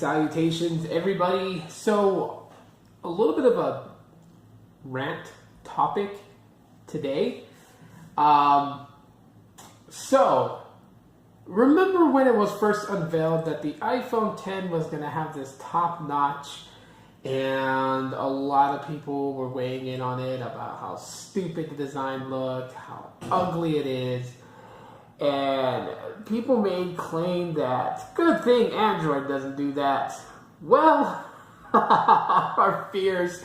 salutations, everybody. So, a little bit of a rant topic today. So, remember when it was first unveiled that the iPhone X was going to have this top notch, and a lot of people were weighing in on it about how stupid the design looked, how ugly it is, and people made claim that good thing Android doesn't do that. Well, our fears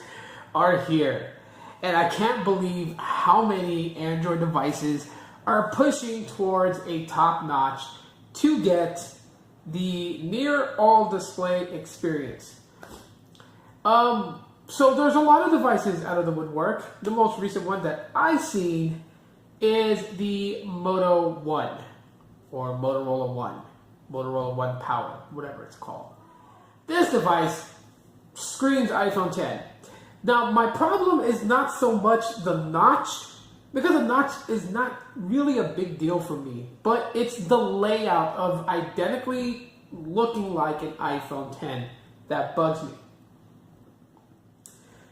are here, and I can't believe how many Android devices are pushing towards a top notch to get the near all display experience. So there's a lot of devices out of the woodwork. The most recent one that I've seen is the Moto One, or Motorola One, Motorola One Power, whatever it's called. This device screams iPhone X. Now, my problem is not so much the notch, because the notch is not really a big deal for me, but it's the layout of identically looking like an iPhone X that bugs me.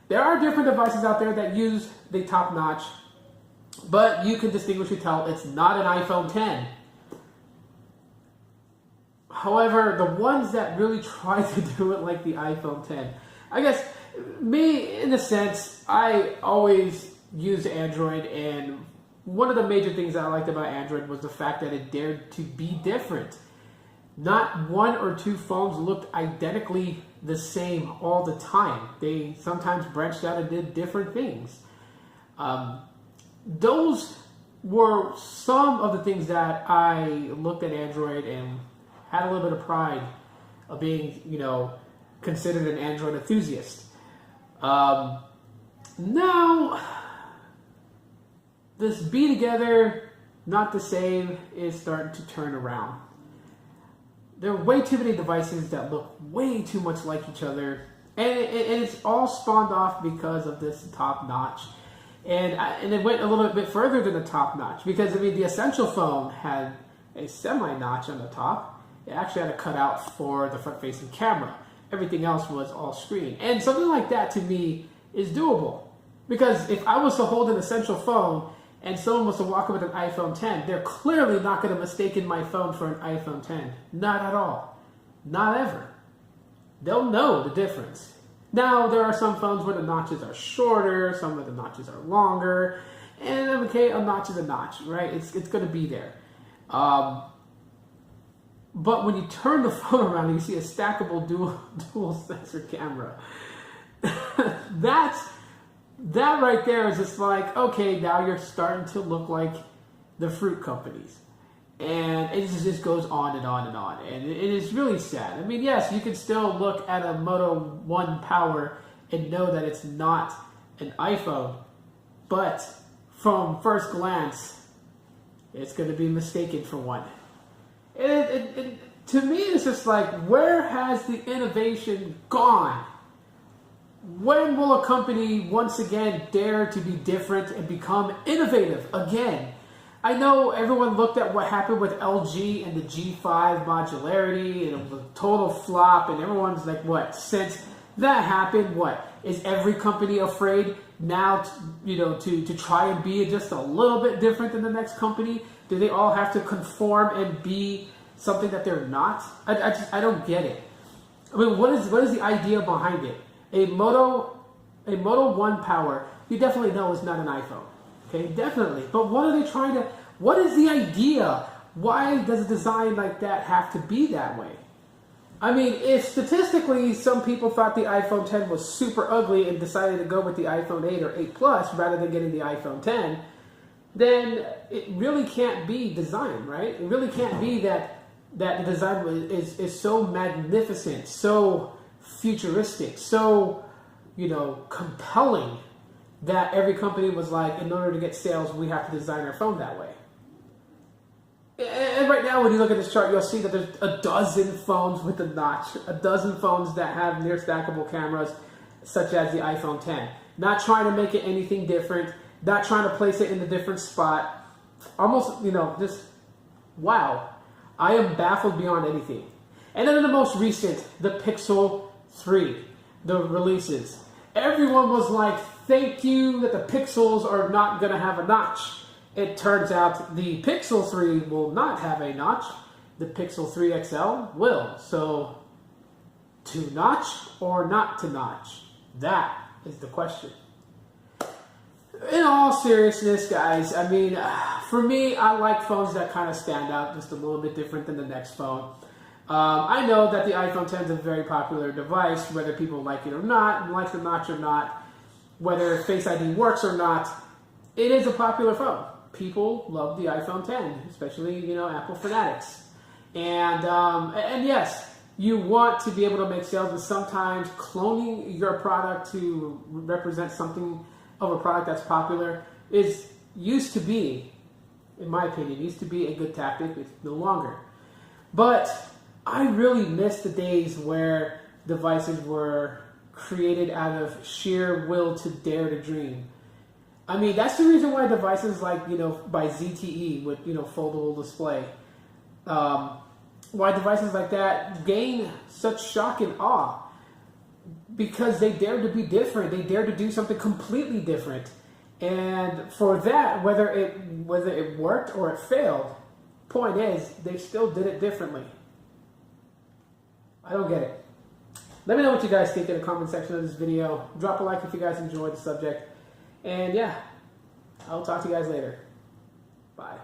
There are different devices out there that use the top notch, but you can distinguish and tell it's not an iPhone X. However, the ones that really try to do it like the iPhone X, I guess, me, in a sense, I always used Android, and one of the major things I liked about Android was the fact that it dared to be different. Not one or two phones looked identically the same all the time. They sometimes branched out and did different things. Those were some of the things that I looked at Android and had a little bit of pride of being, considered an Android enthusiast. Now, this be together, not the same, is starting to turn around. There are way too many devices that look way too much like each other, and it's all spawned off because of this top notch. And it went a little bit further than the top notch, because the Essential phone had a semi-notch on the top. It actually had a cutout for the front-facing camera. Everything else was all screen. And something like that, to me, is doable. Because if I was to hold an Essential phone and someone was to walk up with an iPhone X, they're clearly not going to mistake my phone for an iPhone X. Not at all. Not ever. They'll know the difference. Now, there are some phones where the notches are shorter, some where the notches are longer, and okay, a notch is a notch, right? It's going to be there. But when you turn the phone around and you see a stackable dual sensor camera, that right there is just like, okay, now you're starting to look like the fruit companies. And it just goes on and on and on. And it is really sad. Yes, you can still look at a Moto One Power and know that it's not an iPhone. But from first glance, it's going to be mistaken for one. And to me, it's just like, where has the innovation gone? When will a company once again dare to be different and become innovative again? I know everyone looked at what happened with LG and the G5 modularity, and it was a total flop, and everyone's like, what? Since that happened, what? Is every company afraid now to try and be just a little bit different than the next company? Do they all have to conform and be something that they're not? I don't get it. What is the idea behind it? A Moto One Power, you definitely know is not an iPhone. Okay, definitely. But what are they trying to, what is the idea? Why does a design like that have to be that way? If statistically some people thought the iPhone X was super ugly and decided to go with the iPhone 8 or 8 Plus rather than getting the iPhone X, then it really can't be design, right? It really can't be that the design is so magnificent, so futuristic, so, compelling, that every company was like, in order to get sales, we have to design our phone that way. And right now, when you look at this chart, you'll see that there's a dozen phones with a notch, a dozen phones that have near stackable cameras, such as the iPhone X. Not trying to make it anything different, not trying to place it in a different spot. Almost, just, wow. I am baffled beyond anything. And then the most recent, the Pixel 3, the releases. Everyone was like, thank you that the Pixels are not going to have a notch. It turns out the Pixel 3 will not have a notch. The Pixel 3 XL will. So, to notch or not to notch? That is the question. In all seriousness, guys, I mean, for me, I like phones that kind of stand out just a little bit different than the next phone. I know that the iPhone 10 is a very popular device, whether people like it or not, like the notch or not, whether Face ID works or not. It is a popular phone. People love the iPhone 10, especially, you know, Apple fanatics. And yes, you want to be able to make sales, and sometimes cloning your product to represent something of a product that's popular used to be, in my opinion, used to be a good tactic. It's no longer. But I really miss the days where devices were created out of sheer will to dare to dream. I mean, that's the reason why devices like, you know, by ZTE with, you know, foldable display, why devices like that gain such shock and awe, because they dared to be different. They dared to do something completely different. And for that, whether it worked or it failed, point is, they still did it differently. I don't get it. Let me know what you guys think in the comment section of this video. Drop a like if you guys enjoyed the subject. And yeah, I'll talk to you guys later. Bye.